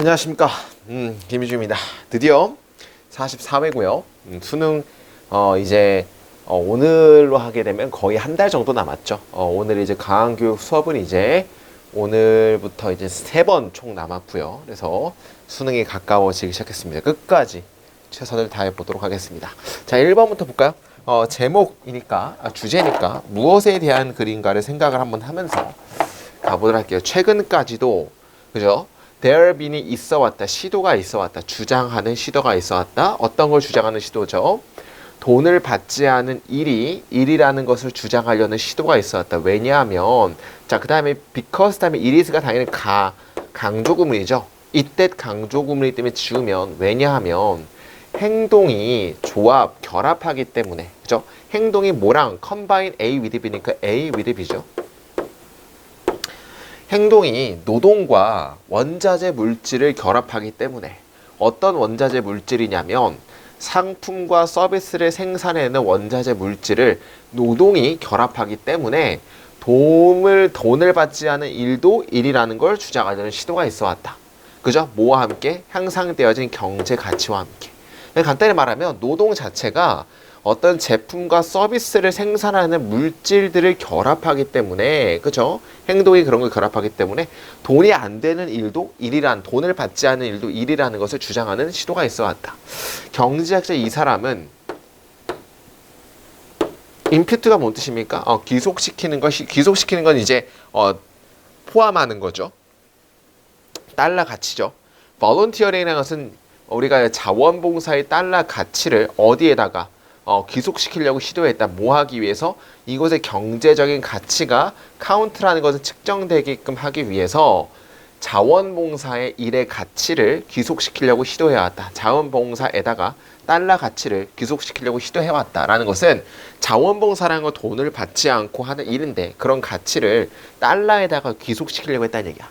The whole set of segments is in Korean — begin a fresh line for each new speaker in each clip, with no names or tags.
안녕하십니까. 김희주입니다. 드디어 44회고요. 수능 이제 오늘로 하게 되면 거의 한 달 정도 남았죠. 오늘 이제 강한교육 수업은 이제 오늘부터 이제 3번 총 남았고요. 그래서 수능이 가까워지기 시작했습니다. 끝까지 최선을 다해 보도록 하겠습니다. 자, 1번부터 볼까요? 제목이니까, 주제니까 무엇에 대한 글인가를 생각을 한번 하면서 가보도록 할게요. 최근까지도, 그죠? there been이 있어 왔다, 시도가 있어 왔다, 주장하는 시도가 있어 왔다. 어떤 걸 주장하는 시도죠? 돈을 받지 않은 일이라는 것을 주장하려는 시도가 있어 왔다. 왜냐하면, 자, 그 다음에 because 다음에 it is가 당연히 강조구문이죠. 이때 강조구문이기 때문에 지우면, 왜냐하면 행동이 결합하기 때문에, 그죠? 행동이 뭐랑 combine A with B니까 A with B죠. 행동이 노동과 원자재 물질을 결합하기 때문에 어떤 원자재 물질이냐면 상품과 서비스를 생산해내는 원자재 물질을 노동이 결합하기 때문에 돈을 받지 않은 일도 일이라는 걸 주장하려는 시도가 있어 왔다. 그죠? 뭐와 함께? 향상되어진 경제 가치와 함께. 간단히 말하면 노동 자체가 어떤 제품과 서비스를 생산하는 물질들을 결합하기 때문에, 그죠? 행동이 그런 걸 결합하기 때문에 돈이 안 되는 일도 돈을 받지 않는 일도 일이라는 것을 주장하는 시도가 있어 왔다. 경제학자 이 사람은 임퓨트가 뭔 뜻입니까? 귀속시키는 건 이제 포함하는 거죠. 달러 가치죠. volunteering이라는 것은 우리가 자원봉사의 달러 가치를 어디에다가 귀속시키려고 시도했다. 뭐 하기 위해서? 이곳의 경제적인 가치가 카운트라는 것을 측정되게끔 하기 위해서 자원봉사의 일의 가치를 귀속시키려고 시도해왔다. 자원봉사에다가 달러 가치를 귀속시키려고 시도해왔다라는 것은 자원봉사라는 건 돈을 받지 않고 하는 일인데 그런 가치를 달러에다가 귀속시키려고 했다는 얘기야.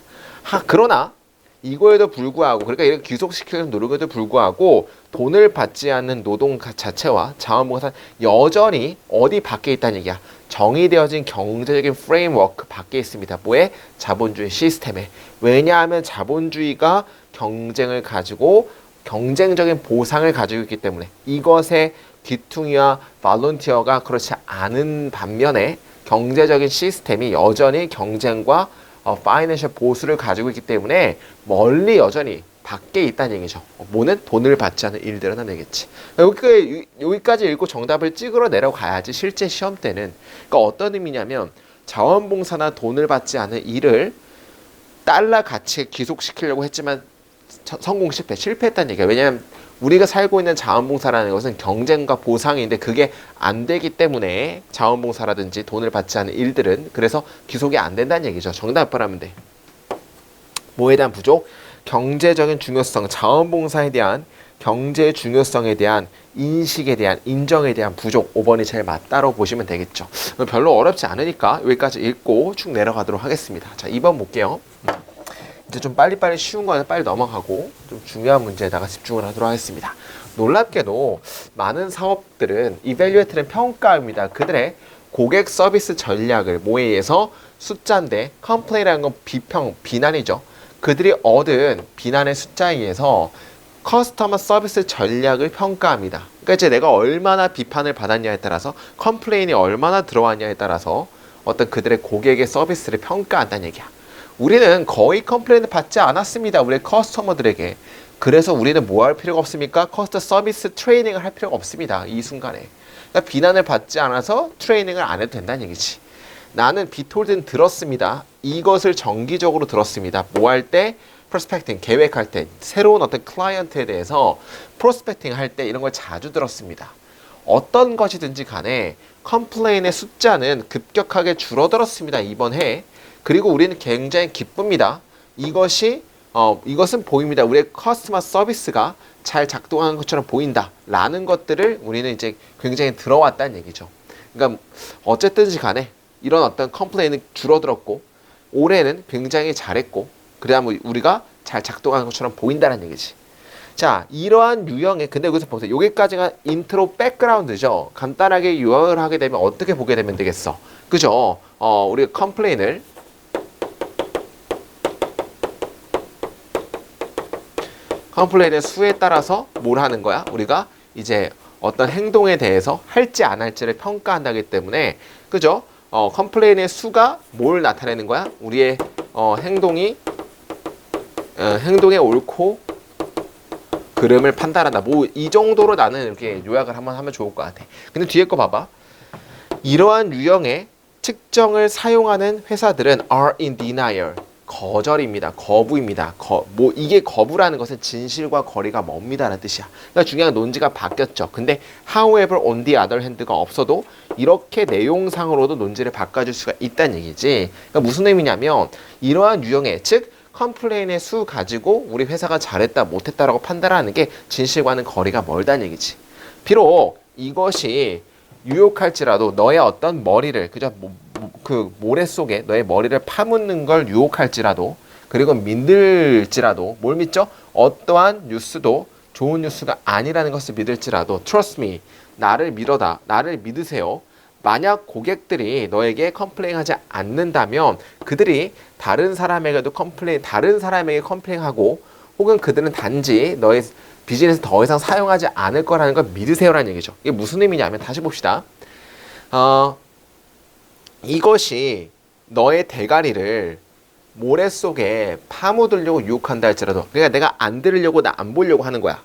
그러나 이거에도 불구하고, 그러니까 이렇게 귀속시키려는 노력에도 불구하고 돈을 받지 않는 노동 자체와 자원봉사 여전히 어디 밖에 있다는 얘기야. 정의되어진 경제적인 프레임워크 밖에 있습니다. 뭐에? 자본주의 시스템에. 왜냐하면 자본주의가 경쟁을 가지고 경쟁적인 보상을 가지고 있기 때문에 이것의 귀퉁이와 발런티어가 그렇지 않은 반면에 경제적인 시스템이 여전히 경쟁과 파이낸셜 보수를 가지고 있기 때문에 멀리 여전히 밖에 있다는 얘기죠. 뭐는? 돈을 받지 않는 일들은 하는 얘기지. 여기까지 읽고 정답을 찍으러 내려가야지 실제 시험 때는. 그러니까 어떤 의미냐면 자원봉사나 돈을 받지 않는 일을 달러 가치에 귀속시키려고 했지만 실패했다는 얘기야. 왜냐하면 우리가 살고 있는 자원봉사라는 것은 경쟁과 보상인데 그게 안 되기 때문에 자원봉사라든지 돈을 받지 않는 일들은 그래서 귀속이 안 된다는 얘기죠. 정답 바라면 돼. 뭐에 대한 부족? 경제적인 중요성, 자원봉사에 대한 경제의 중요성에 대한 인식에 대한 인정에 대한 부족. 5번이 제일 맞다로 보시면 되겠죠. 별로 어렵지 않으니까 여기까지 읽고 쭉 내려가도록 하겠습니다. 자, 2번 볼게요. 이제 좀 빨리빨리 쉬운 거는 빨리 넘어가고 좀 중요한 문제에다가 집중을 하도록 하겠습니다. 놀랍게도 많은 사업들은 이밸류에이트는 평가입니다. 그들의 고객 서비스 전략을 뭐에 의해서 숫자인데 컴플레인이라는 건 비난이죠. 그들이 얻은 비난의 숫자에 의해서 커스터머 서비스 전략을 평가합니다. 그러니까 이제 내가 얼마나 비판을 받았냐에 따라서 컴플레인이 얼마나 들어왔냐에 따라서 어떤 그들의 고객의 서비스를 평가한다는 얘기야. 우리는 거의 컴플레인을 받지 않았습니다. 우리 커스터머들에게. 그래서 우리는 뭐 할 필요가 없습니까? 커스터 서비스 트레이닝을 할 필요가 없습니다. 이 순간에. 그러니까 비난을 받지 않아서 트레이닝을 안 해도 된다는 얘기지. 나는 비톨드는 들었습니다. 이것을 정기적으로 들었습니다. 뭐 할 때? 프로스펙팅, 계획할 때. 새로운 어떤 클라이언트에 대해서 프로스펙팅 할 때 이런 걸 자주 들었습니다. 어떤 것이든지 간에 컴플레인의 숫자는 급격하게 줄어들었습니다. 이번 해. 그리고 우리는 굉장히 기쁩니다. 이것은 보입니다. 우리의 커스터머 서비스가 잘 작동하는 것처럼 보인다. 라는 것들을 우리는 이제 굉장히 들어왔다는 얘기죠. 그러니까 어쨌든지 간에 이런 어떤 컴플레인은 줄어들었고 올해는 굉장히 잘했고 그다음 우리가 잘 작동하는 것처럼 보인다는 얘기지. 자, 이러한 유형의 근데 여기서 보세요. 여기까지가 인트로 백그라운드죠. 간단하게 요약을 하게 되면 어떻게 보게 되면 되겠어. 그죠? 우리가 컴플레인을 컴플레인의 수에 따라서 뭘 하는 거야? 우리가 이제 어떤 행동에 대해서 할지 안 할지를 평가한다기 때문에 그죠? 컴플레인의 수가 뭘 나타내는 거야? 우리의 행동의 옳고 그름을 판단한다. 뭐 이 정도로 나는 이렇게 요약을 한번 하면 좋을 것 같아. 근데 뒤에 거 봐봐. 이러한 유형의 특정을 사용하는 회사들은 are in denial. 거절입니다. 거부입니다. 뭐 이게 거부라는 것은 진실과 거리가 멉니다라는 뜻이야. 그러니까 중요한 논지가 바뀌었죠. 근데 however on the other hand가 없어도 이렇게 내용상으로도 논지를 바꿔줄 수가 있다는 얘기지. 그러니까 무슨 의미냐면 이러한 유형의 즉 컴플레인의 수 가지고 우리 회사가 잘했다 못했다라고 판단하는 게 진실과는 거리가 멀다는 얘기지. 비록 이것이 유혹할지라도 너의 어떤 머리를 그저 그 모래 속에 너의 머리를 파묻는 걸 유혹할지라도 그리고 믿을지라도 뭘 믿죠? 어떠한 뉴스도 좋은 뉴스가 아니라는 것을 믿을지라도 trust me 나를 믿어다 나를 믿으세요. 만약 고객들이 너에게 컴플레인하지 않는다면 그들이 다른 사람에게 컴플레인하고 혹은 그들은 단지 너의 비즈니스 더 이상 사용하지 않을 거라는 걸 믿으세요라는 얘기죠. 이게 무슨 의미냐면 다시 봅시다. 이것이 너의 대가리를 모래 속에 파묻으려고 유혹한다 할지라도 그러니까 내가 안 들으려고 나 안 보려고 하는 거야.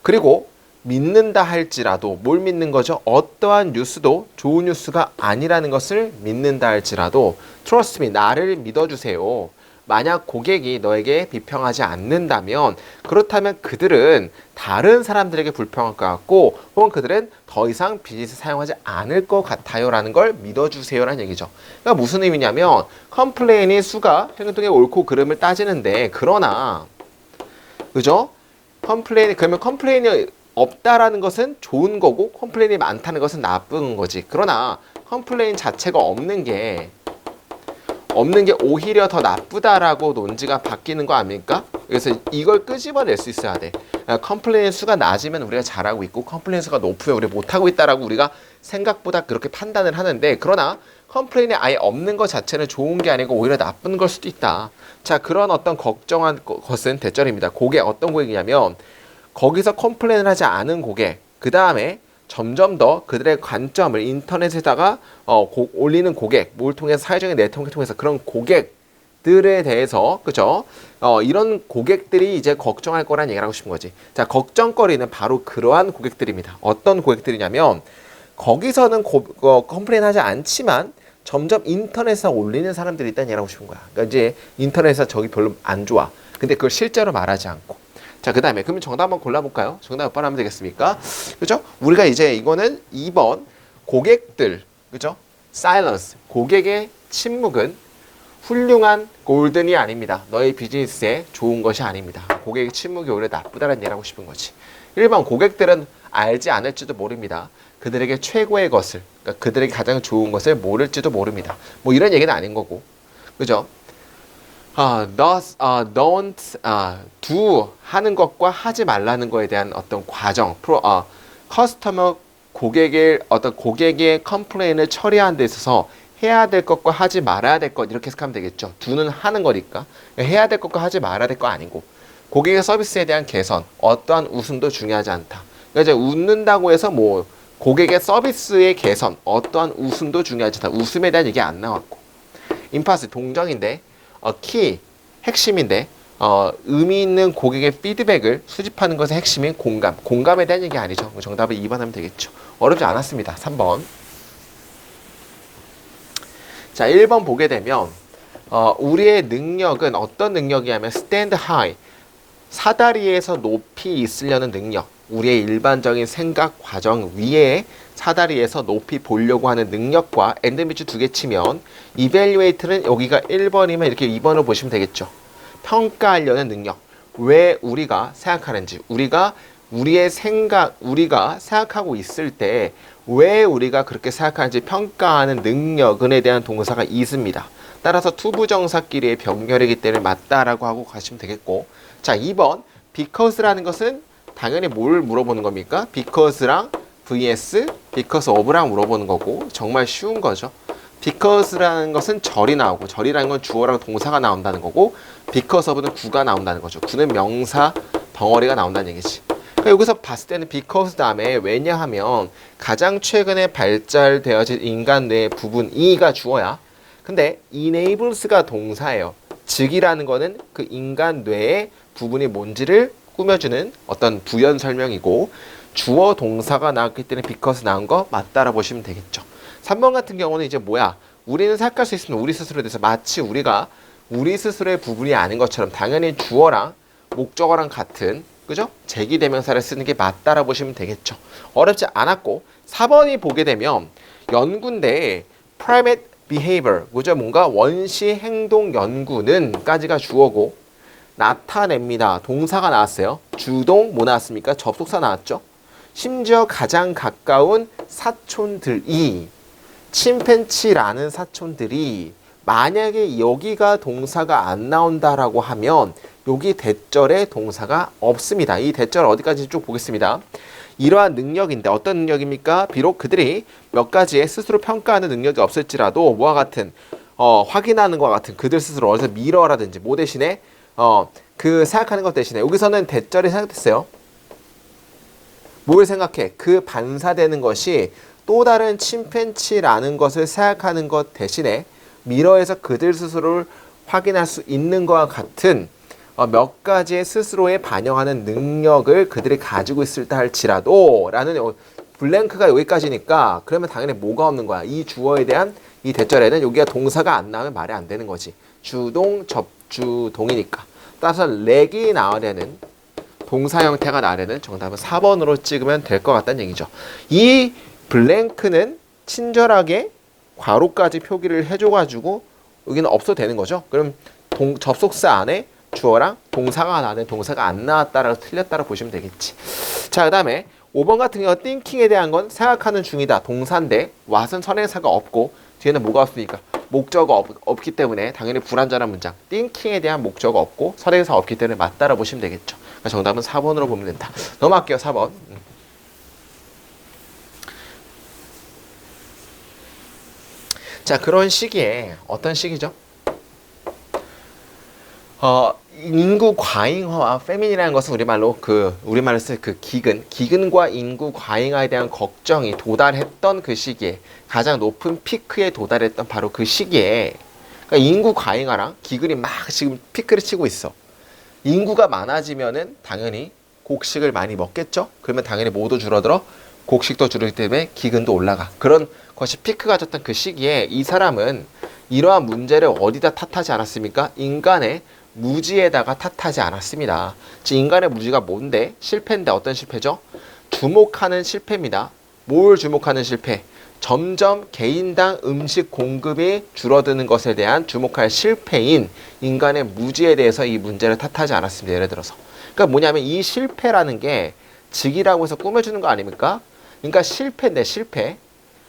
그리고 믿는다 할지라도 뭘 믿는 거죠? 어떠한 뉴스도 좋은 뉴스가 아니라는 것을 믿는다 할지라도 trust me 나를 믿어주세요. 만약 고객이 너에게 비평하지 않는다면 그렇다면 그들은 다른 사람들에게 불평할 것 같고 혹은 그들은 더 이상 비즈니스 사용하지 않을 것 같아요 라는 걸 믿어주세요 라는 얘기죠. 그러니까 무슨 의미냐면 컴플레인의 수가 행동의 옳고 그름을 따지는데 그러나 그죠? 그러면 컴플레인이 없다라는 것은 좋은 거고 컴플레인이 많다는 것은 나쁜 거지. 그러나 컴플레인 자체가 없는 게 오히려 더 나쁘다라고 논지가 바뀌는 거 아닙니까? 그래서 이걸 끄집어낼 수 있어야 돼. 컴플레인 수가 낮으면 우리가 잘하고 있고 컴플레인 수가 높으면 우리가 못하고 있다라고 우리가 생각보다 그렇게 판단을 하는데 그러나 컴플레인이 아예 없는 것 자체는 좋은 게 아니고 오히려 나쁜 걸 수도 있다. 자, 그런 어떤 걱정한 것은 대절입니다. 어떤 고객이냐면 거기서 컴플레인을 하지 않은 고객, 그 다음에 점점 더 그들의 관점을 인터넷에다가 올리는 고객, 뭘 통해서 사회적인 네트워크를 통해서 그런 고객들에 대해서 그죠? 이런 고객들이 이제 걱정할 거란 얘기를 하고 싶은 거지. 자, 걱정거리는 바로 그러한 고객들입니다. 어떤 고객들이냐면 거기서는 컴플레인 하지 않지만 점점 인터넷에 올리는 사람들이 있다는 얘기를 하고 싶은 거야. 그러니까 이제 인터넷에서 저기 별로 안 좋아. 근데 그걸 실제로 말하지 않고. 자, 그 다음에 그러면 정답 한번 골라볼까요? 정답 몇 번 하면 되겠습니까? 그죠? 우리가 이제 이거는 2번 고객들, 그죠? silence, 고객의 침묵은 훌륭한 골든이 아닙니다. 너의 비즈니스에 좋은 것이 아닙니다. 고객의 침묵이 오히려 나쁘다는 얘기를 하고 싶은 거지. 1번 고객들은 알지 않을지도 모릅니다. 그들에게 최고의 것을, 그러니까 그들에게 가장 좋은 것을 모를지도 모릅니다. 뭐 이런 얘기는 아닌 거고, 그죠? don't do 하는 것과 하지 말라는 거에 대한 어떤 과정, 커스터머 고객의 컴플레인을 처리하는 데 있어서 해야 될 것과 하지 말아야 될 것 이렇게 해석하면 되겠죠. do는 하는 거니까 해야 될 것과 하지 말아야 될 거 아니고 고객의 서비스에 대한 개선, 어떠한 웃음도 중요하지 않다. 그러니까 이제 웃는다고 해서 뭐 고객의 서비스의 개선, 어떠한 웃음도 중요하지 않다. 웃음에 대한 얘기 안 나왔고 임파스 동정인데 키, 핵심인데 의미 있는 고객의 피드백을 수집하는 것의 핵심인 공감. 공감에 대한 얘기 아니죠. 정답은 2번 하면 되겠죠. 어렵지 않았습니다. 3번. 자, 1번 보게 되면 우리의 능력은 어떤 능력이냐면 stand high, 사다리에서 높이 있으려는 능력. 우리의 일반적인 생각 과정 위에 사다리에서 높이 보려고 하는 능력과 and 밑줄 2개 치면 evaluate는 여기가 1번이면 이렇게 2번으로 보시면 되겠죠. 평가하려는 능력. 왜 우리가 생각하는지, 우리가 생각하고 있을 때 왜 우리가 그렇게 생각하는지 평가하는 능력은에 대한 동사가 is입니다. 따라서 투부정사끼리의 병렬이기 때문에 맞다라고 하고 가시면 되겠고, 자, 2번 because라는 것은 당연히 뭘 물어보는 겁니까? because랑 vs because of랑 물어보는 거고, 정말 쉬운 거죠. because라는 것은 절이 나오고, 절이라는 건 주어랑 동사가 나온다는 거고, because of는 구가 나온다는 거죠. 구는 명사 덩어리가 나온다는 얘기지. 그러니까 여기서 봤을 때는 because 다음에 왜냐하면 가장 최근에 발달되어진 인간 뇌의 부분 E가 주어야. 근데 enables가 동사예요. 즉이라는 거는 그 인간 뇌의 부분이 뭔지를 꾸며주는 어떤 부연 설명이고 주어 동사가 나왔기 때문에 because 나온 거 맞다라 보시면 되겠죠. 3번 같은 경우는 이제 뭐야? 우리는 생각할 수 있으면 우리 스스로에 대해서 마치 우리가 우리 스스로의 부분이 아닌 것처럼 당연히 주어랑 목적어랑 같은 그죠? 제기대명사를 쓰는 게 맞다라 보시면 되겠죠. 어렵지 않았고 4번이 보게 되면 연구인데 primate behavior 그죠? 뭔가 원시 행동 연구는 까지가 주어고 나타냅니다. 동사가 나왔어요. 주동 뭐 나왔습니까? 접속사 나왔죠. 심지어 가장 가까운 사촌들이 침팬치라는 사촌들이 만약에 여기가 동사가 안 나온다라고 하면 여기 대절에 동사가 없습니다. 이 대절 어디까지 쭉 보겠습니다. 이러한 능력인데 어떤 능력입니까? 비록 그들이 몇 가지의 스스로 평가하는 능력이 없을지라도 뭐와 같은 확인하는 것과 같은 그들 스스로 어디서 미러라든지 뭐 대신에 그 생각하는 것 대신에 여기서는 대절이 생각됐어요. 뭘 생각해? 그 반사되는 것이 또 다른 침팬치라는 것을 생각하는 것 대신에 미러에서 그들 스스로를 확인할 수 있는 것과 같은 몇 가지의 스스로에 반영하는 능력을 그들이 가지고 있을다 할지라도 라는 블랭크가 여기까지니까 그러면 당연히 뭐가 없는 거야. 이 주어에 대한 이 대절에는 여기가 동사가 안 나오면 말이 안 되는 거지. 주동, 접주동이니까. 따라서 렉이 나으려는 동사 형태가 나으려는 정답은 4번으로 찍으면 될 것 같다는 얘기죠. 이 블랭크는 친절하게 괄호까지 표기를 해줘가지고 여기는 없어도 되는 거죠. 그럼 접속사 안에 주어랑 동사가 나왔는데 동사가 안 나왔다라고 틀렸다라고 보시면 되겠지. 자, 그 다음에 5번 같은 경우 thinking에 대한 건 생각하는 중이다. 동사인데 what은 선행사가 없고 뒤에는 뭐가 없으니까 목적어 없기 때문에 당연히 불완전한 문장. thinking에 대한 목적어 없고 선행사 없기 때문에 맞다라고 보시면 되겠죠. 그러니까 정답은 4번으로 보면 된다. 넘어갈게요. 4번. 자, 그런 시기에 어떤 시기죠? 인구 과잉화와 페미니라는 것은 우리말로 쓸 그 기근과 인구 과잉화에 대한 걱정이 도달했던 그 시기에 가장 높은 피크에 도달했던 바로 그 시기에 그러니까 인구 과잉화랑 기근이 막 지금 피크를 치고 있어. 인구가 많아지면은 당연히 곡식을 많이 먹겠죠? 그러면 당연히 뭐도 줄어들어? 곡식도 줄어들기 때문에 기근도 올라가. 그런 것이 피크가 졌던 그 시기에 이 사람은 이러한 문제를 어디다 탓하지 않았습니까? 인간의 무지에다가 탓하지 않았습니다. 즉 인간의 무지가 뭔데? 실패인데 어떤 실패죠? 주목하는 실패입니다. 뭘 주목하는 실패? 점점 개인당 음식 공급이 줄어드는 것에 대한 주목할 실패인 인간의 무지에 대해서 이 문제를 탓하지 않았습니다. 예를 들어서. 그러니까 뭐냐면 이 실패라는 게 직이라고 해서 꾸며주는 거 아닙니까? 그러니까 실패인데 실패.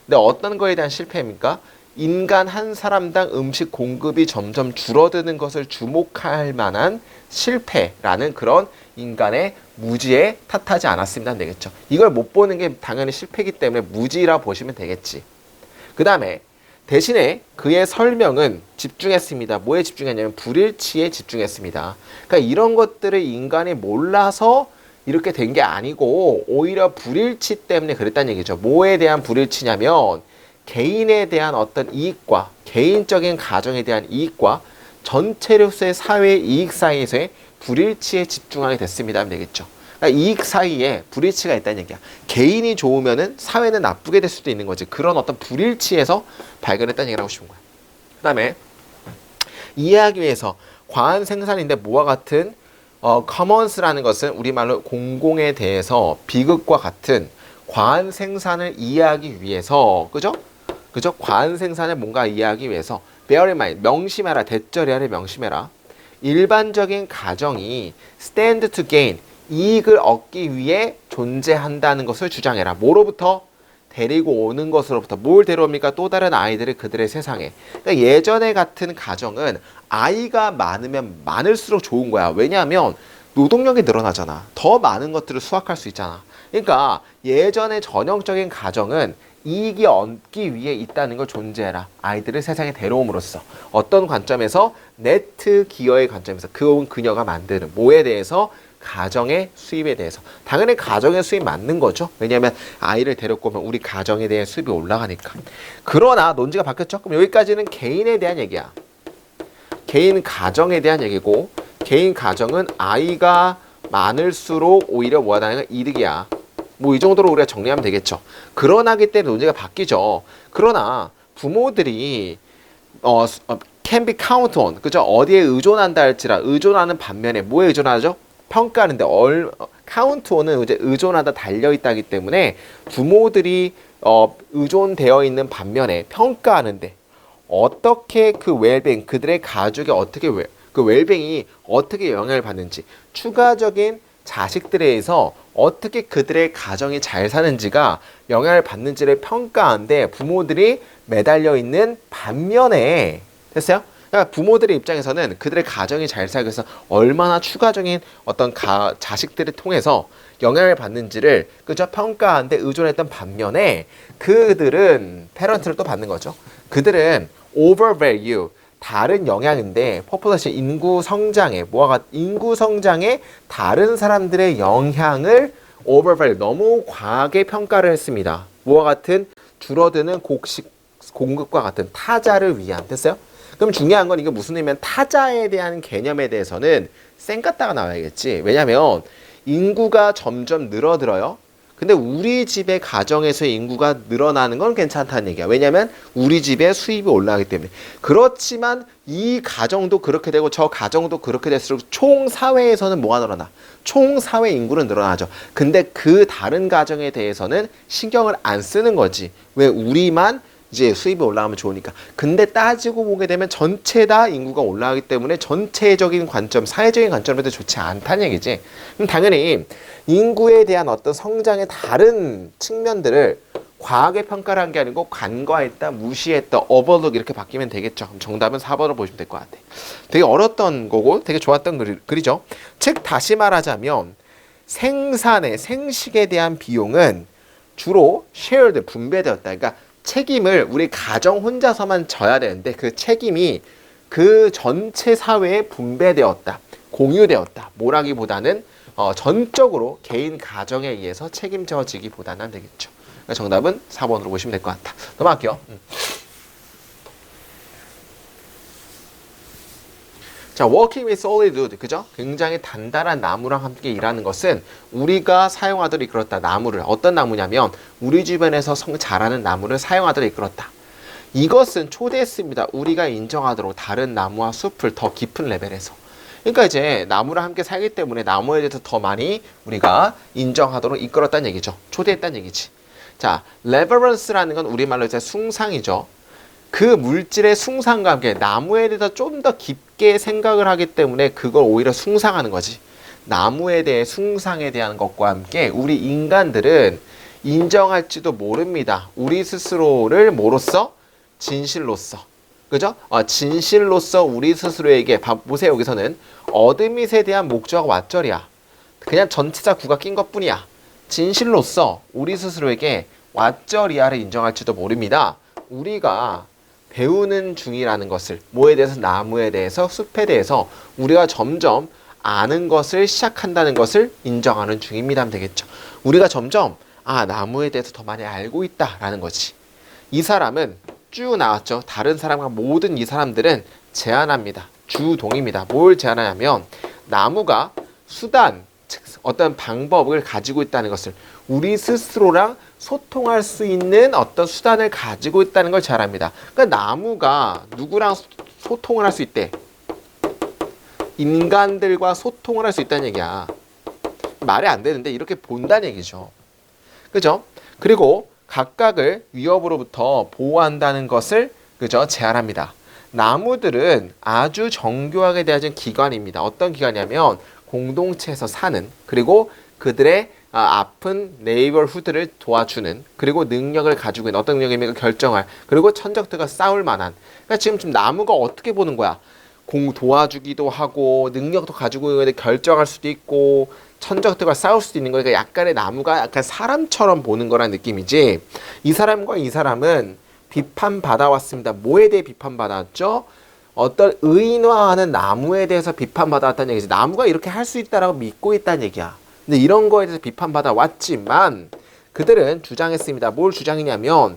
근데 어떤 거에 대한 실패입니까? 인간 한 사람당 음식 공급이 점점 줄어드는 것을 주목할 만한 실패라는 그런 인간의 무지에 탓하지 않았습니다. 되겠죠. 이걸 못 보는 게 당연히 실패이기 때문에 무지라 보시면 되겠지. 그 다음에 대신에 그의 설명은 집중했습니다. 뭐에 집중했냐면 불일치에 집중했습니다. 그러니까 이런 것들을 인간이 몰라서 이렇게 된 게 아니고 오히려 불일치 때문에 그랬다는 얘기죠. 뭐에 대한 불일치냐면 개인에 대한 어떤 이익과 개인적인 가정에 대한 이익과 전체로서의 사회의 이익 사이에서의 불일치에 집중하게 됐습니다 하면 되겠죠. 그러니까 이익 사이에 불일치가 있다는 얘기야. 개인이 좋으면은 사회는 나쁘게 될 수도 있는 거지. 그런 어떤 불일치에서 발견했다는 얘기를 하고 싶은 거야. 그 다음에 이해하기 위해서 과한 생산인데 뭐와 같은 commons라는 것은 우리말로 공공에 대해서 비극과 같은 과한 생산을 이해하기 위해서 그죠? 과한 생산을 뭔가 이해하기 위해서 bear in mind, 명심해라. 대절이야를 명심해라. 일반적인 가정이 stand to gain, 이익을 얻기 위해 존재한다는 것을 주장해라. 뭐로부터? 데리고 오는 것으로부터. 뭘 데려옵니까? 또 다른 아이들을 그들의 세상에. 그러니까 예전에 같은 가정은 아이가 많으면 많을수록 좋은 거야. 왜냐하면 노동력이 늘어나잖아. 더 많은 것들을 수확할 수 있잖아. 그러니까 예전의 전형적인 가정은 이익이 얻기 위해 있다는 걸 존재해라. 아이들을 세상에 데려옴으로써. 어떤 관점에서? 네트 기여의 관점에서 그녀가 만드는 뭐에 대해서? 가정의 수입에 대해서. 당연히 가정의 수입 맞는 거죠. 왜냐하면 아이를 데리고 오면 우리 가정에 대한 수입이 올라가니까. 그러나 논지가 바뀌었죠. 그럼 여기까지는 개인에 대한 얘기야. 개인 가정에 대한 얘기고, 개인 가정은 아이가 많을수록 오히려 뭐하다는 이득이야. 뭐 이 정도로 우리가 정리하면 되겠죠. 그러나기 때문에 논지가 바뀌죠. 그러나 부모들이 can be count on, 그죠? 어디에 의존한다 할지라, 의존하는 반면에 뭐에 의존하죠? 평가하는데 count on은 이제 의존하다 달려있다기 때문에 부모들이 의존되어 있는 반면에 평가하는데 어떻게 그 웰빙, 그들의 가족이 어떻게 그 웰빙이 어떻게 영향을 받는지, 추가적인 자식들에 의해서 어떻게 그들의 가정이 잘 사는지가 영향을 받는지를 평가하는데 부모들이 매달려 있는 반면에, 됐어요? 그러니까 부모들의 입장에서는 그들의 가정이 잘 살기 위해서 얼마나 추가적인 어떤 자식들을 통해서 영향을 받는지를 그저 평가하는데 의존했던 반면에 그들은 페런트를 또 받는 거죠. 그들은 overvalue, 다른 영향인데 퍼포먼스 인구 성장에 인구 성장에 다른 사람들의 영향을 overvalue, 너무 과하게 평가를 했습니다. 뭐와 같은 줄어드는 곡식 공급과 같은 타자를 위한, 됐어요? 그럼 중요한 건 이거 무슨 의미냐면 타자에 대한 개념에 대해서는 쌩 갖다가 나와야겠지. 왜냐면 인구가 점점 늘어들어요. 근데 우리 집의 가정에서의 인구가 늘어나는 건 괜찮다는 얘기야. 왜냐면 우리 집의 수입이 올라가기 때문에. 그렇지만 이 가정도 그렇게 되고 저 가정도 그렇게 될수록 총 사회에서는 뭐가 늘어나? 총 사회 인구는 늘어나죠. 근데 그 다른 가정에 대해서는 신경을 안 쓰는 거지. 왜? 우리만 이제 수입이 올라가면 좋으니까. 근데 따지고 보게 되면 전체 다 인구가 올라가기 때문에 전체적인 관점, 사회적인 관점에도 좋지 않다는 얘기지. 그럼 당연히 인구에 대한 어떤 성장의 다른 측면들을 과하게 평가를 한 게 아니고 간과했다, 무시했다, overlook 이렇게 바뀌면 되겠죠. 그럼 정답은 4번으로 보시면 될 것 같아. 되게 어려웠던 거고 되게 좋았던 글이죠. 즉 다시 말하자면 생산의 생식에 대한 비용은 주로 shared, 분배되었다. 그러니까 책임을 우리 가정 혼자서만 져야 되는데 그 책임이 그 전체 사회에 분배되었다, 공유되었다. 뭐라기보다는 전적으로 개인 가정에 의해서 책임져지기보다는 되겠죠. 그러니까 정답은 4번으로 보시면 될 것 같다. 넘어갈게요. 자, working with solid wood, 그죠? 굉장히 단단한 나무랑 함께 일하는 것은 우리가 사용하도록 이끌었다. 나무를. 어떤 나무냐면 우리 주변에서 자라는 나무를 사용하도록 이끌었다. 이것은 초대했습니다. 우리가 인정하도록 다른 나무와 숲을 더 깊은 레벨에서. 그러니까 이제 나무랑 함께 살기 때문에 나무에 대해서 더 많이 우리가 인정하도록 이끌었다는 얘기죠. 초대했다는 얘기지. 자, 레버런스라는 건 우리말로 이제 숭상이죠. 그 물질의 숭상과 함께 나무에 대해서 좀 더 깊게 생각을 하기 때문에 그걸 오히려 숭상하는 거지. 나무에 대해 숭상에 대한 것과 함께 우리 인간들은 인정할지도 모릅니다. 우리 스스로를 뭐로써? 진실로서. 그죠? 진실로서 우리 스스로에게, 보세요. 여기서는 어드밋에 대한 목적어가 왓절이야. 그냥 전치사 구가 낀 것뿐이야. 진실로서 우리 스스로에게 왓절이야를 인정할지도 모릅니다. 우리가 배우는 중이라는 것을, 뭐에 대해서? 나무에 대해서, 숲에 대해서 우리가 점점 아는 것을 시작한다는 것을 인정하는 중입니다 하면 되겠죠. 우리가 점점 나무에 대해서 더 많이 알고 있다라는 거지. 이 사람은 쭉 나왔죠. 다른 사람과 모든 이 사람들은 제안합니다. 주동입니다. 뭘 제안하냐면 나무가 수단, 즉 어떤 방법을 가지고 있다는 것을, 우리 스스로랑 소통할 수 있는 어떤 수단을 가지고 있다는 걸 제안합니다. 그러니까 나무가 누구랑 소통을 할 수 있대? 인간들과 소통을 할 수 있다는 얘기야. 말이 안 되는데 이렇게 본다는 얘기죠. 그죠? 그리고 각각을 위협으로부터 보호한다는 것을, 그죠? 제안합니다. 나무들은 아주 정교하게 되어진 기관입니다. 어떤 기관이냐면 공동체에서 사는, 그리고 그들의 아픈 네이버후드를 도와주는, 그리고 능력을 가지고 있는, 어떤 능력입니까? 결정할, 그리고 천적들과 싸울 만한. 그러니까 지금 나무가 어떻게 보는 거야? 도와주기도 하고 능력도 가지고 있는데 결정할 수도 있고 천적들과 싸울 수도 있는 거니까 약간의 나무가 약간 사람처럼 보는 거란 느낌이지. 이 사람과 이 사람은 비판받아왔습니다. 뭐에 대해 비판받았죠? 어떤 의인화하는 나무에 대해서 비판받아왔다는 얘기지. 나무가 이렇게 할 수 있다라고 믿고 있다는 얘기야. 근데 이런 거에 대해서 비판받아왔지만 그들은 주장했습니다. 뭘 주장이냐면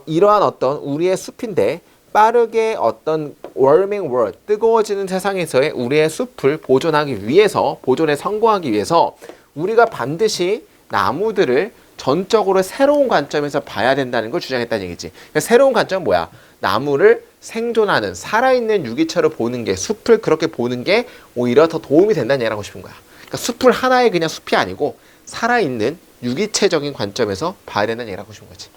이러한 어떤 우리의 숲인데 빠르게 어떤 warming world, 뜨거워지는 세상에서의 우리의 숲을 보존하기 위해서, 보존에 성공하기 위해서 우리가 반드시 나무들을 전적으로 새로운 관점에서 봐야 된다는 걸 주장했다는 얘기지. 그러니까 새로운 관점은 뭐야? 나무를 생존하는 살아있는 유기체로 보는 게, 숲을 그렇게 보는 게 오히려 더 도움이 된다는 얘기를 하고 싶은 거야. 그러니까 숲을 하나의 그냥 숲이 아니고 살아있는 유기체적인 관점에서 봐야 된다는 얘기를 하고 싶은 거지.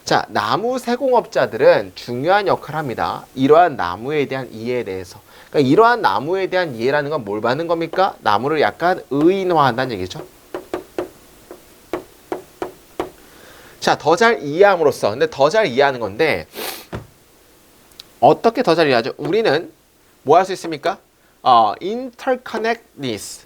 자, 나무 세공업자들은 중요한 역할을 합니다. 이러한 나무에 대한 이해에 대해서. 그러니까 이러한 나무에 대한 이해라는 건 뭘 받는 겁니까? 나무를 약간 의인화한다는 얘기죠. 자, 더 잘 이해함으로써. 근데 더 잘 이해하는 건데 어떻게 더 잘 이해하죠? 우리는 뭐 할 수 있습니까? interconnectedness.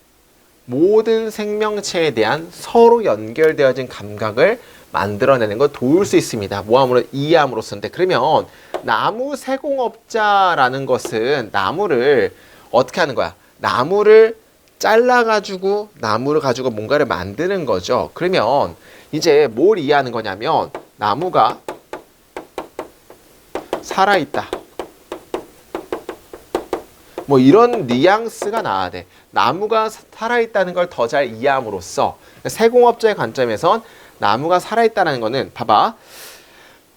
모든 생명체에 대한 서로 연결되어진 감각을 만들어내는 걸 도울 수 있습니다. 뭐함으로? 이해함으로써인데, 그러면 나무 세공업자라는 것은 나무를 어떻게 하는 거야? 나무를 잘라가지고 나무를 가지고 뭔가를 만드는 거죠. 그러면 이제 뭘 이해하는 거냐면 나무가 살아있다. 뭐 이런 뉘앙스가 나와야 돼. 나무가 살아있다는 걸 더 잘 이해함으로써 세공업자의 관점에선 나무가 살아있다는 거는 봐봐.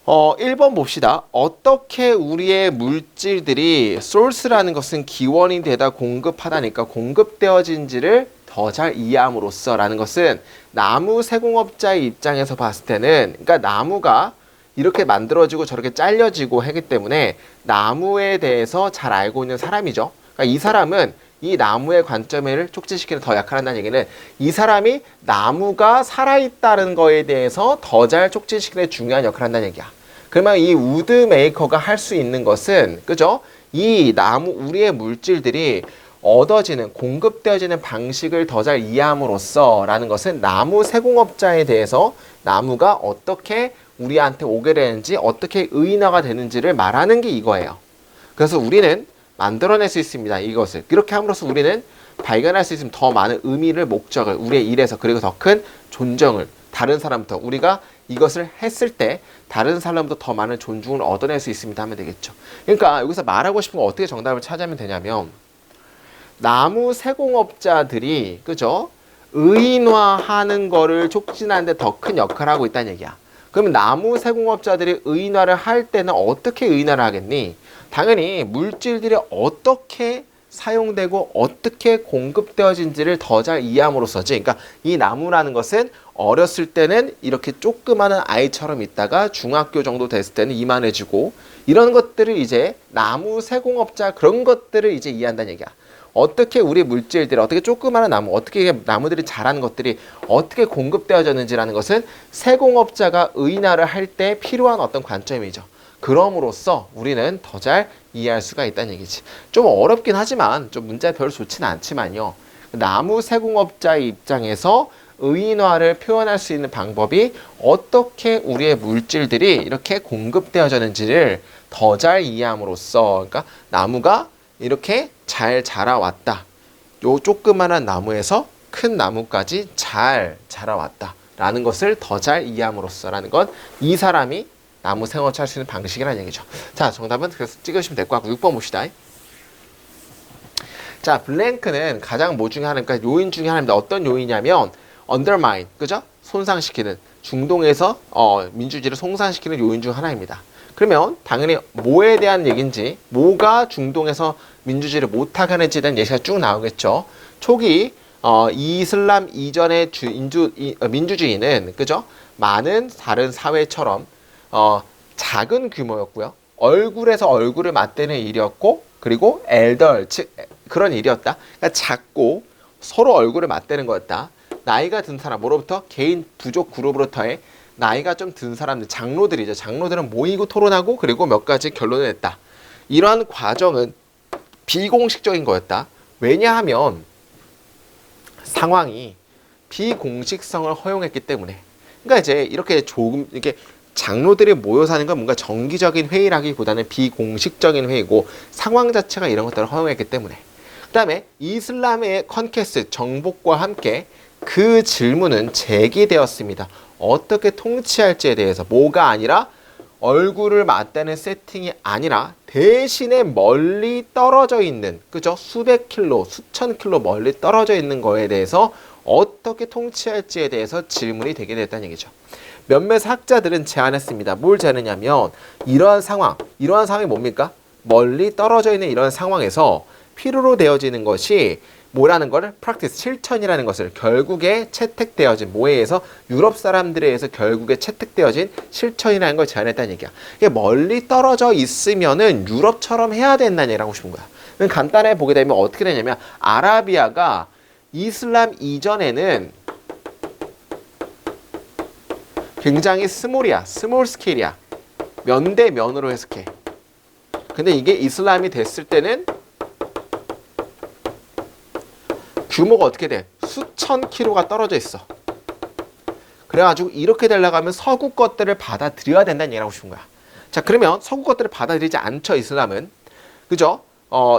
1번 봅시다. 어떻게 우리의 물질들이 source라는 것은 기원이 되다 공급하다니까 공급되어진지를 더 잘 이해함으로써 라는 것은 나무 세공업자의 입장에서 봤을 때는 그러니까 나무가 이렇게 만들어지고 저렇게 잘려지고 하기 때문에 나무에 대해서 잘 알고 있는 사람이죠. 그러니까 이 사람은 이 나무의 관점을 촉진시키는 더 역할을 한다는 얘기는 이 사람이 나무가 살아있다는 거에 대해서 더 잘 촉진시키는 중요한 역할을 한다는 얘기야. 그러면 이 우드 메이커가 할 수 있는 것은, 그죠? 이 나무, 우리의 물질들이 얻어지는, 공급되어지는 방식을 더 잘 이해함으로써 라는 것은 나무 세공업자에 대해서 나무가 어떻게 우리한테 오게 되는지, 어떻게 의인화가 되는지를 말하는 게 이거예요. 그래서 우리는 만들어낼 수 있습니다. 이것을. 그렇게 함으로써 우리는 발견할 수 있으면 더 많은 의미를, 목적을, 우리의 일에서, 그리고 더 큰 존경을 다른 사람부터, 우리가 이것을 했을 때 다른 사람부터 더 많은 존중을 얻어낼 수 있습니다 하면 되겠죠. 그러니까 여기서 말하고 싶은 거 어떻게 정답을 찾으면 되냐면 나무 세공업자들이, 그죠? 의인화하는 거를 촉진하는데 더 큰 역할을 하고 있다는 얘기야. 그러면 나무 세공업자들이 의인화를 할 때는 어떻게 의인화를 하겠니? 당연히 물질들이 어떻게 사용되고 어떻게 공급되어진지를 더 잘 이해함으로써지. 그러니까 이 나무라는 것은 어렸을 때는 이렇게 조그마한 아이처럼 있다가 중학교 정도 됐을 때는 이만해지고 이런 것들을 이제 나무 세공업자 그런 것들을 이제 이해한다는 얘기야. 어떻게 우리 물질들, 어떻게 조그마한 나무, 어떻게 나무들이 자라는 것들이 어떻게 공급되어졌는지라는 것은 세공업자가 의인화를 할 때 필요한 어떤 관점이죠. 그럼으로써 우리는 더 잘 이해할 수가 있다는 얘기지. 좀 어렵긴 하지만 좀 문제가 별로 좋지는 않지만요. 나무 세공업자의 입장에서 의인화를 표현할 수 있는 방법이 어떻게 우리의 물질들이 이렇게 공급되어졌는지를 더 잘 이해함으로써, 그러니까 나무가 이렇게 잘 자라왔다. 요 조그만한 나무에서 큰 나무까지 잘 자라왔다. 라는 것을 더 잘 이해함으로써 라는 건 이 사람이 나무 생업체 할 수 있는 방식이라는 얘기죠. 자, 정답은 그래서 찍으시면 될 것 같고 6번 봅시다. 자, 블랭크는 가장 뭐 중에 하나입니까? 요인 중에 하나입니다. 어떤 요인이냐면 undermine, 그죠? 손상시키는, 중동에서 민주주의를 손상시키는 요인 중 하나입니다. 그러면 당연히 뭐에 대한 얘기인지, 뭐가 중동에서 민주주의를 못하게 하는지에 대한 예시가 쭉 나오겠죠. 초기 이슬람 이전의 민주주의는, 그죠? 많은 다른 사회처럼 작은 규모였고요. 얼굴에서 얼굴을 맞대는 일이었고, 그리고 엘더, 즉 그런 일이었다. 그러니까 작고 서로 얼굴을 맞대는 거였다. 나이가 든 사람, 뭐로부터? 개인 부족 그룹으로부터의 나이가 좀 든 사람들, 장로들이죠. 장로들은 모이고 토론하고 그리고 몇 가지 결론을 냈다. 이러한 과정은 비공식적인 거였다. 왜냐하면 상황이 비공식성을 허용했기 때문에. 그러니까 이제 이렇게 조금 이렇게 장로들이 모여서 하는 건 뭔가 정기적인 회의라기보다는 비공식적인 회의고 상황 자체가 이런 것들을 허용했기 때문에. 그 다음에 이슬람의 컨퀘스트, 정복과 함께 그 질문은 제기되었습니다. 어떻게 통치할지에 대해서. 뭐가 아니라 얼굴을 맞대는 세팅이 아니라 대신에 멀리 떨어져 있는, 그죠? 수백 킬로, 수천 킬로 멀리 떨어져 있는 거에 대해서 어떻게 통치할지에 대해서 질문이 되게 됐다는 얘기죠. 몇몇 학자들은 제안했습니다. 뭘 제안했냐면 이러한 상황이 뭡니까? 멀리 떨어져 있는 이런 상황에서 필요로 되어지는 것이 뭐라는 거를 practice, 실천이라는 것을 결국에 채택되어진 뭐에 의해서 유럽 사람들에 의해서 결국에 채택되어진 실천이라는 걸 제안했다는 얘기야. 이게 멀리 떨어져 있으면은 유럽처럼 해야 된다는 얘기를 하고 싶은 거야. 간단하게 보게 되면 어떻게 되냐면 아라비아가 이슬람 이전에는 굉장히 스몰 스케일이야. 면 대 면으로 해석해. 근데 이게 이슬람이 됐을 때는 규모가 어떻게 돼? 수천 킬로가 떨어져 있어. 그래가지고 이렇게 되려고 하면 서구 것들을 받아들여야 된다는 얘기를 하고 싶은 거야. 자, 그러면 서구 것들을 받아들이지 않죠, 이슬람은. 그죠?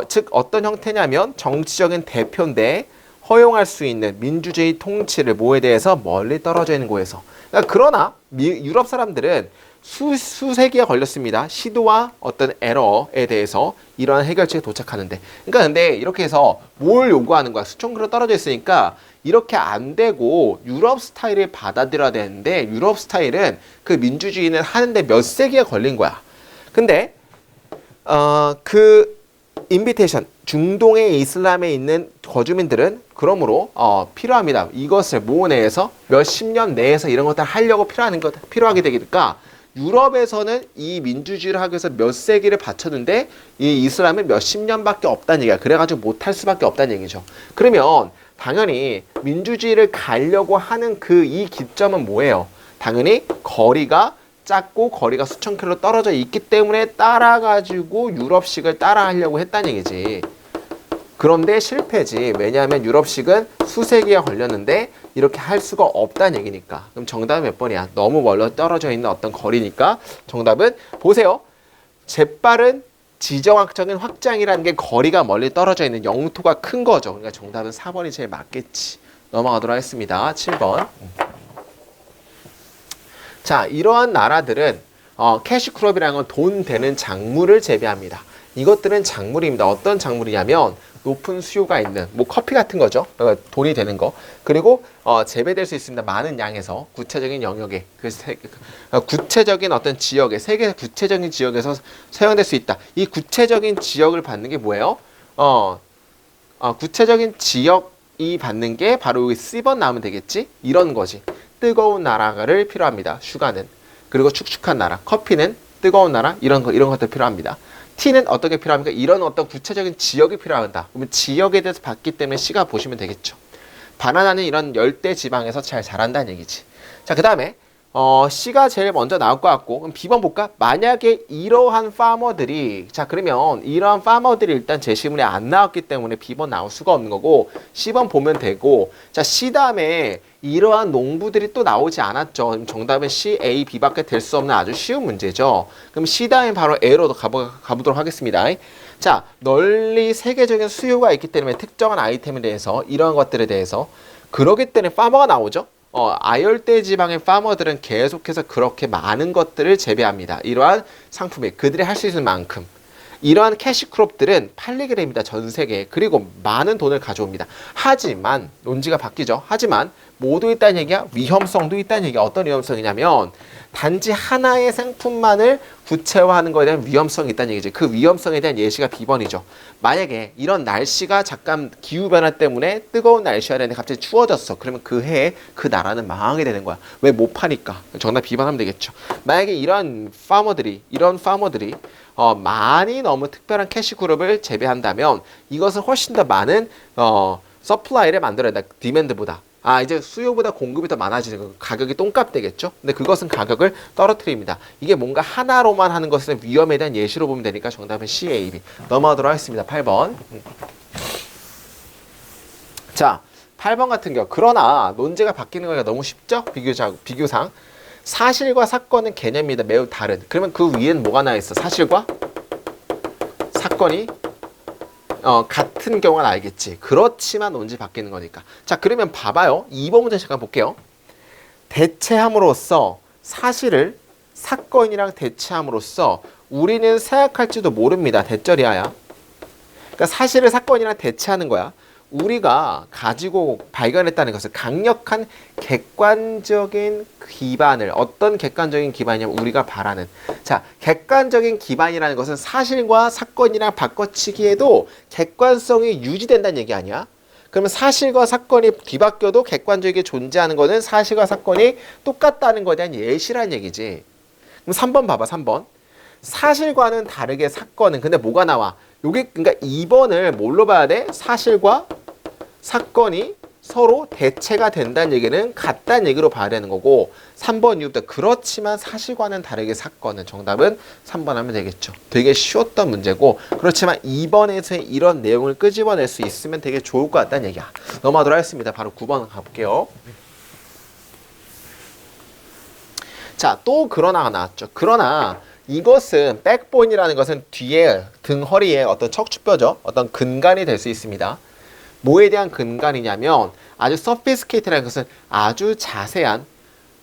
즉 어떤 형태냐면 정치적인 대표인데 허용할 수 있는 민주주의 통치를 뭐에 대해서 멀리 떨어져 있는 곳에서. 그러나 유럽 사람들은 수세기가 걸렸습니다. 시도와 어떤 에러에 대해서 이러한 해결책에 도착하는데. 그러니까 근데 이렇게 해서 뭘 요구하는 거야? 수천 킬로 떨어져 있으니까 이렇게 안 되고 유럽 스타일을 받아들여야 되는데 유럽 스타일은 그 민주주의는 하는데 몇 세기가 걸린 거야. 근데 그 인비테이션, 중동의 이슬람에 있는 거주민들은 그러므로 필요합니다. 이것을 모내에서 몇십 년 내에서 이런 것들 하려고 필요하게 되니까 유럽에서는 이 민주주의를 하기 위해서 몇 세기를 바쳤는데 이 이슬람은 몇십 년밖에 없다는 얘기야. 그래가지고 못할 수밖에 없다는 얘기죠. 그러면 당연히 민주주의를 가려고 하는 이 기점은 뭐예요? 당연히 거리가 작고 거리가 수천 킬로 떨어져 있기 때문에 따라가지고 유럽식을 따라하려고 했다는 얘기지. 그런데 실패지. 왜냐하면 유럽식은 수세기가 걸렸는데 이렇게 할 수가 없다는 얘기니까. 그럼 정답은 몇 번이야? 너무 멀리 떨어져 있는 어떤 거리니까 정답은 보세요. 재빠른 지정학적인 확장이라는 게 거리가 멀리 떨어져 있는 영토가 큰 거죠. 그러니까 정답은 4번이 제일 맞겠지. 넘어가도록 하겠습니다. 7번. 자, 이러한 나라들은 캐시크롭이라는 건 돈 되는 작물을 재배합니다. 이것들은 작물입니다. 어떤 작물이냐면 높은 수요가 있는 뭐 커피 같은 거죠. 돈이 되는 거. 그리고 재배될 수 있습니다. 많은 양에서 구체적인 영역에 구체적인 어떤 지역에 세계 구체적인 지역에서 사용될 수 있다. 이 구체적인 지역을 받는 게 뭐예요? 구체적인 지역이 받는 게 바로 여기 C번 나오면 되겠지? 이런 거지. 뜨거운 나라를 필요합니다. 슈가는. 그리고 축축한 나라. 커피는 뜨거운 나라. 이런 것들 필요합니다. T는 어떻게 필요합니까? 이런 어떤 구체적인 지역이 필요하다. 그러면 지역에 대해서 봤기 때문에 C가 보시면 되겠죠. 바나나는 이런 열대 지방에서 잘 자란다는 얘기지. 자, 그 다음에 C가 제일 먼저 나올 것 같고, 그럼 B번 볼까? 만약에 이러한 파머들이, 자, 그러면 이러한 파머들이 일단 제시문에 안 나왔기 때문에 B번 나올 수가 없는 거고, C번 보면 되고, 자, C 다음에 이러한 농부들이 또 나오지 않았죠. 그럼 정답은 C, A, B밖에 될 수 없는 아주 쉬운 문제죠. 그럼 C 다음에 바로 A로 가보도록 하겠습니다. 자, 널리 세계적인 수요가 있기 때문에 특정한 아이템에 대해서 이러한 것들에 대해서 그러기 때문에 파머가 나오죠. 아열대 지방의 파머들은 계속해서 그렇게 많은 것들을 재배합니다. 이러한 상품에 그들이 할 수 있는 만큼. 이러한 캐시크롭들은 팔리게 됩니다. 전 세계에. 그리고 많은 돈을 가져옵니다. 하지만 논지가 바뀌죠. 하지만 뭐도 있다는 얘기야? 위험성도 있다는 얘기야. 어떤 위험성이냐면 단지 하나의 상품만을 구체화하는 것에 대한 위험성이 있다는 얘기지. 그 위험성에 대한 예시가 B번이죠. 만약에 이런 날씨가 잠깐 기후변화 때문에 뜨거운 날씨가 되는데 갑자기 추워졌어. 그러면 그 해에 그 나라는 망하게 되는 거야. 왜? 못 파니까. 정답 B번 하면 되겠죠. 만약에 이런 파머들이 많이 너무 특별한 캐시그룹을 재배한다면 이것은 훨씬 더 많은 서플라이를 만들어야 된다. 디맨드보다. 이제 수요보다 공급이 더 많아지는 거. 가격이 똥값 되겠죠? 근데 그것은 가격을 떨어뜨립니다. 이게 뭔가 하나로만 하는 것은 위험에 대한 예시로 보면 되니까 정답은 C, A, B. 넘어가도록 하겠습니다. 8번. 자, 8번 같은 경우. 그러나 논제가 바뀌는 거가 너무 쉽죠? 비교상. 사실과 사건은 개념이 매우 다른. 그러면 그 위에는 뭐가 나와 있어? 사실과 사건이 같은 경우는 알겠지. 그렇지만 언제 바뀌는 거니까. 자, 그러면 봐봐요. 2번 문제 잠깐 볼게요. 대체함으로써 사실을 사건이랑 대체함으로써 우리는 생각할지도 모릅니다. 대절이야야. 그러니까 사실을 사건이랑 대체하는 거야. 우리가 가지고 발견했다는 것은 강력한 객관적인 기반을, 어떤 객관적인 기반이냐면 우리가 바라는, 자, 객관적인 기반이라는 것은 사실과 사건이랑 바꿔치기에도 객관성이 유지된다는 얘기 아니야? 그러면 사실과 사건이 뒤바뀌어도 객관적이게 존재하는 것은 사실과 사건이 똑같다는 것에 대한 예시라는 얘기지. 그럼 3번 봐봐. 3번. 사실과는 다르게 사건은, 근데 뭐가 나와? 요게, 그러니까 2번을 뭘로 봐야 돼? 사실과 사건이 서로 대체가 된다는 얘기는 같다는 얘기로 봐야 되는 거고, 3번 이유부터 그렇지만 사실과는 다르게 사건은, 정답은 3번 하면 되겠죠. 되게 쉬웠던 문제고, 그렇지만 2번에서 이런 내용을 끄집어낼 수 있으면 되게 좋을 것 같다는 얘기야. 넘어가도록 하겠습니다. 바로 9번 가볼게요. 자, 또 그러나가 나왔죠. 그러나 이것은 백본이라는 것은 뒤에 등 허리에 어떤 척추뼈죠. 어떤 근간이 될 수 있습니다. 뭐에 대한 근간이냐면 아주 sophisticated라는 것은 아주 자세한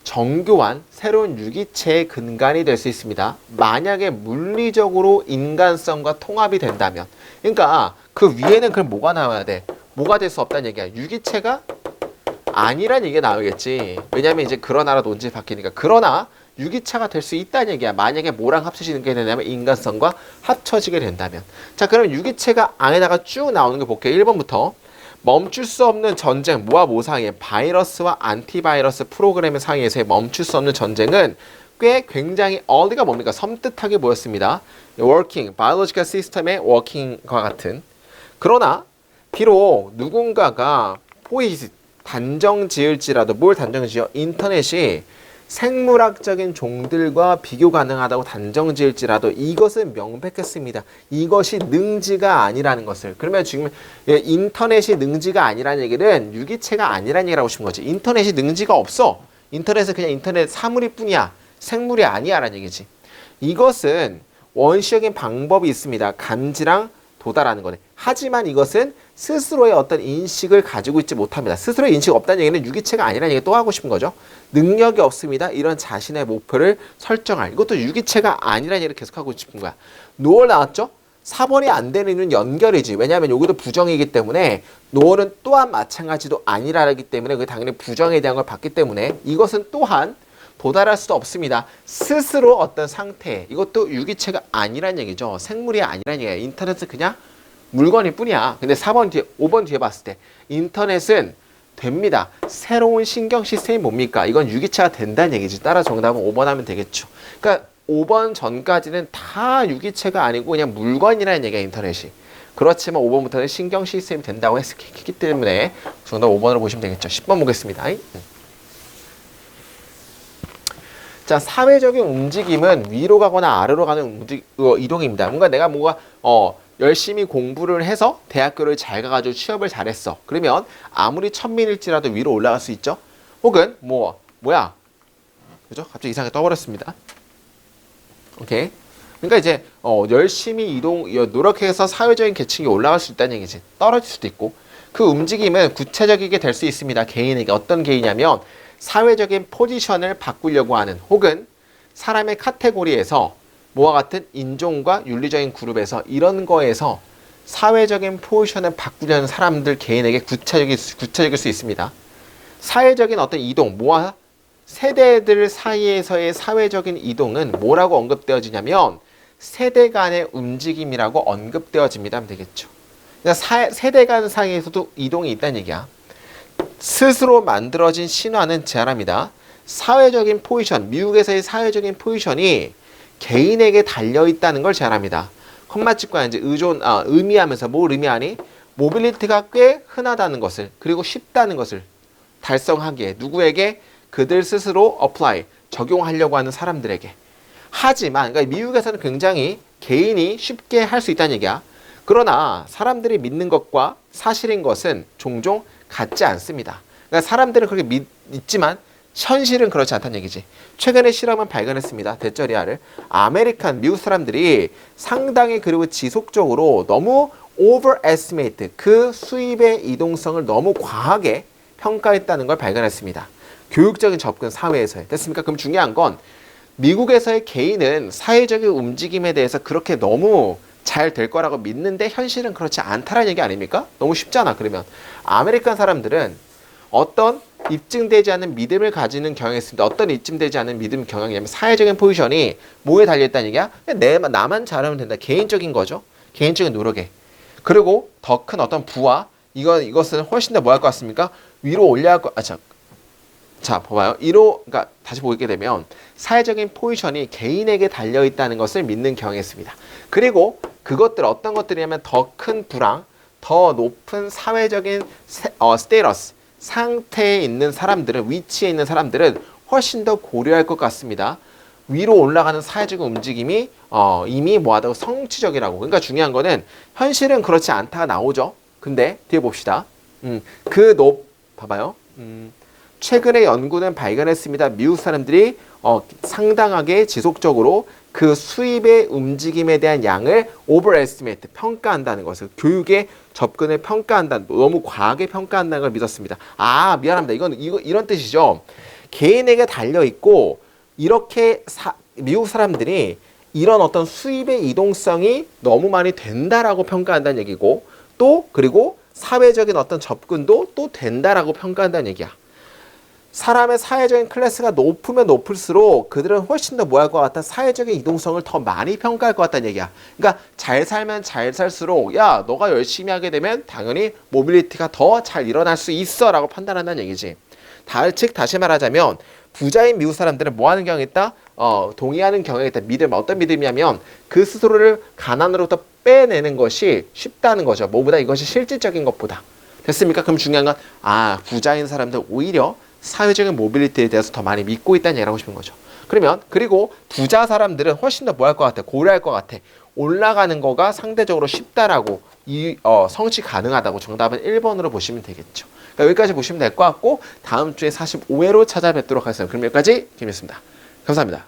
정교한 새로운 유기체의 근간이 될 수 있습니다. 만약에 물리적으로 인간성과 통합이 된다면, 그러니까 그 위에는 그럼 뭐가 나와야 돼? 뭐가 될 수 없다는 얘기야. 유기체가 아니란 얘기가 나오겠지. 왜냐면 이제 그러나라 논지 바뀌니까. 그러나 유기체가 될 수 있다는 얘기야. 만약에 뭐랑 합쳐지는 게 되냐면 인간성과 합쳐지게 된다면. 자, 그러면 유기체가 안에다가 쭉 나오는 거 볼게요. 1번부터. 멈출 수 없는 전쟁, 뭐와 뭐 사이에? 바이러스와 안티바이러스 프로그램의 사이에서의 멈출 수 없는 전쟁은 꽤 굉장히 early가 뭡니까? 섬뜩하게 보였습니다. working, biological system의 working과 같은. 그러나 비록 누군가가 포이즈 단정 지을지라도, 뭘 단정 지어? 인터넷이 생물학적인 종들과 비교 가능하다고 단정 지을지라도 이것은 명백했습니다. 이것이 능지가 아니라는 것을. 그러면 지금 인터넷이 능지가 아니라는 얘기는 유기체가 아니라는 얘기를 하고 싶은 거지. 인터넷이 능지가 없어. 인터넷은 그냥 인터넷 사물일 뿐이야. 생물이 아니야 라는 얘기지. 이것은 원시적인 방법이 있습니다. 감지랑 도달하는 거네. 하지만 이것은 스스로의 어떤 인식을 가지고 있지 못합니다. 스스로의 인식이 없다는 얘기는 유기체가 아니라는 얘기 또 하고 싶은 거죠. 능력이 없습니다. 이런 자신의 목표를 설정할. 이것도 유기체가 아니라는 얘기를 계속하고 싶은 거야. 노얼 나왔죠? 4번이 안 되는 이유는 연결이지. 왜냐하면 여기도 부정이기 때문에 노얼은 또한 마찬가지도 아니라기 때문에 그게 당연히 부정에 대한 걸 봤기 때문에 이것은 또한 도달할 수도 없습니다. 스스로 어떤 상태, 이것도 유기체가 아니란 얘기죠. 생물이 아니란 얘기예요. 인터넷은 그냥 물건일 뿐이야. 근데 4번 뒤에, 5번 뒤에 봤을 때 인터넷은 됩니다. 새로운 신경 시스템이 뭡니까? 이건 유기체가 된다는 얘기지. 따라 정답은 5번 하면 되겠죠. 그러니까 5번 전까지는 다 유기체가 아니고 그냥 물건이라는 얘기야, 인터넷이. 그렇지만 5번부터는 신경 시스템이 된다고 했기 때문에 정답 5번으로 보시면 되겠죠. 10번 보겠습니다. 자, 사회적인 움직임은 위로 가거나 아래로 가는 이동입니다. 뭔가 내가 열심히 공부를 해서 대학교를 잘 가가지고 취업을 잘했어. 그러면 아무리 천민일지라도 위로 올라갈 수 있죠. 혹은 뭐야? 그죠? 갑자기 이상하게 떠버렸습니다. 오케이. 그러니까 이제 열심히 노력해서 사회적인 계층이 올라갈 수 있다는 얘기지. 떨어질 수도 있고. 그 움직임은 구체적이게 될 수 있습니다. 개인에게. 어떤 개인이냐면 사회적인 포지션을 바꾸려고 하는, 혹은 사람의 카테고리에서 뭐와 같은 인종과 윤리적인 그룹에서 이런 거에서 사회적인 포지션을 바꾸려는 사람들 개인에게 구체적일 수 있습니다. 사회적인 어떤 이동, 뭐와 세대들 사이에서의 사회적인 이동은 뭐라고 언급되어지냐면 세대 간의 움직임이라고 언급되어집니다 하면 되겠죠. 그러니까 세대 간 사이에서도 이동이 있다는 얘기야. 스스로 만들어진 신화는 제안합니다. 사회적인 포지션, 미국에서의 사회적인 포지션이 개인에게 달려있다는 걸 제안합니다. 컴마치과 이제 의미하면서 뭘 의미하니? 모빌리티가 꽤 흔하다는 것을, 그리고 쉽다는 것을 달성하기에 누구에게? 그들 스스로 apply, 적용하려고 하는 사람들에게. 하지만 그러니까 미국에서는 굉장히 개인이 쉽게 할 수 있다는 얘기야. 그러나 사람들이 믿는 것과 사실인 것은 종종 같지 않습니다. 그러니까 사람들은 그렇게 믿지만 현실은 그렇지 않다는 얘기지. 최근에 실험은 발견했습니다. 대저리아를. 아메리칸, 미국 사람들이 상당히 그리고 지속적으로 너무 overestimate, 그 수입의 이동성을 너무 과하게 평가했다는 걸 발견했습니다. 교육적인 접근 사회에서의. 됐습니까? 그럼 중요한 건 미국에서의 개인은 사회적인 움직임에 대해서 그렇게 너무 잘 될 거라고 믿는데 현실은 그렇지 않다라는 얘기 아닙니까? 너무 쉽잖아. 그러면 아메리칸 사람들은 어떤 입증되지 않은 믿음을 가지는 경향이 있습니다. 어떤 입증되지 않은 믿음 경향이냐면 사회적인 포지션이 뭐에 달려있다는 얘기야? 그냥 나만 잘하면 된다. 개인적인 거죠. 개인적인 노력에. 그리고 더 큰 어떤 부와 이것은 훨씬 더 뭐 할 것 같습니까? 위로 올려야 할 것, 자, 봐봐요. 그러니까 다시 보게 되면 사회적인 포지션이 개인에게 달려있다는 것을 믿는 경향이 있습니다. 그리고 그것들 어떤 것들이냐면 더 큰 부랑, 더 높은 사회적인 스테이러스, 상태에 있는 사람들은, 위치에 있는 사람들은 훨씬 더 고려할 것 같습니다. 위로 올라가는 사회적 움직임이 이미 뭐하다고 성취적이라고. 그러니까 중요한 거는 현실은 그렇지 않다가 나오죠. 근데 뒤에 봅시다. 봐봐요. 최근에 연구는 발견했습니다. 미국 사람들이 상당하게 지속적으로 그 수입의 움직임에 대한 양을 overestimate, 평가한다는 것을, 교육의 접근을 평가한다는, 너무 과하게 평가한다는 걸 믿었습니다. 아, 미안합니다. 이런 뜻이죠. 개인에게 달려있고 이렇게 미국 사람들이 이런 어떤 수입의 이동성이 너무 많이 된다라고 평가한다는 얘기고, 또 그리고 사회적인 어떤 접근도 또 된다라고 평가한다는 얘기야. 사람의 사회적인 클래스가 높으면 높을수록 그들은 훨씬 더 뭐 할 것 같다? 사회적인 이동성을 더 많이 평가할 것 같다는 얘기야. 그러니까 잘 살면 잘 살수록 야, 너가 열심히 하게 되면 당연히 모빌리티가 더 잘 일어날 수 있어 라고 판단한다는 얘기지. 즉 다시 말하자면 부자인 미국 사람들은 뭐 하는 경향이 있다? 동의하는 경향이 있다. 믿음. 어떤 믿음이냐면 그 스스로를 가난으로부터 빼내는 것이 쉽다는 거죠. 뭐보다 이것이 실질적인 것보다. 됐습니까? 그럼 중요한 건 부자인 사람들 오히려 사회적인 모빌리티에 대해서 더 많이 믿고 있다는 얘기를 하고 싶은 거죠. 그리고 부자 사람들은 훨씬 더 뭐 할 것 같아? 고려할 것 같아. 올라가는 거가 상대적으로 쉽다라고, 성취 가능하다고. 정답은 1번으로 보시면 되겠죠. 그러니까 여기까지 보시면 될 것 같고, 다음 주에 45회로 찾아뵙도록 하겠습니다. 그럼 여기까지 김이었습니다. 감사합니다.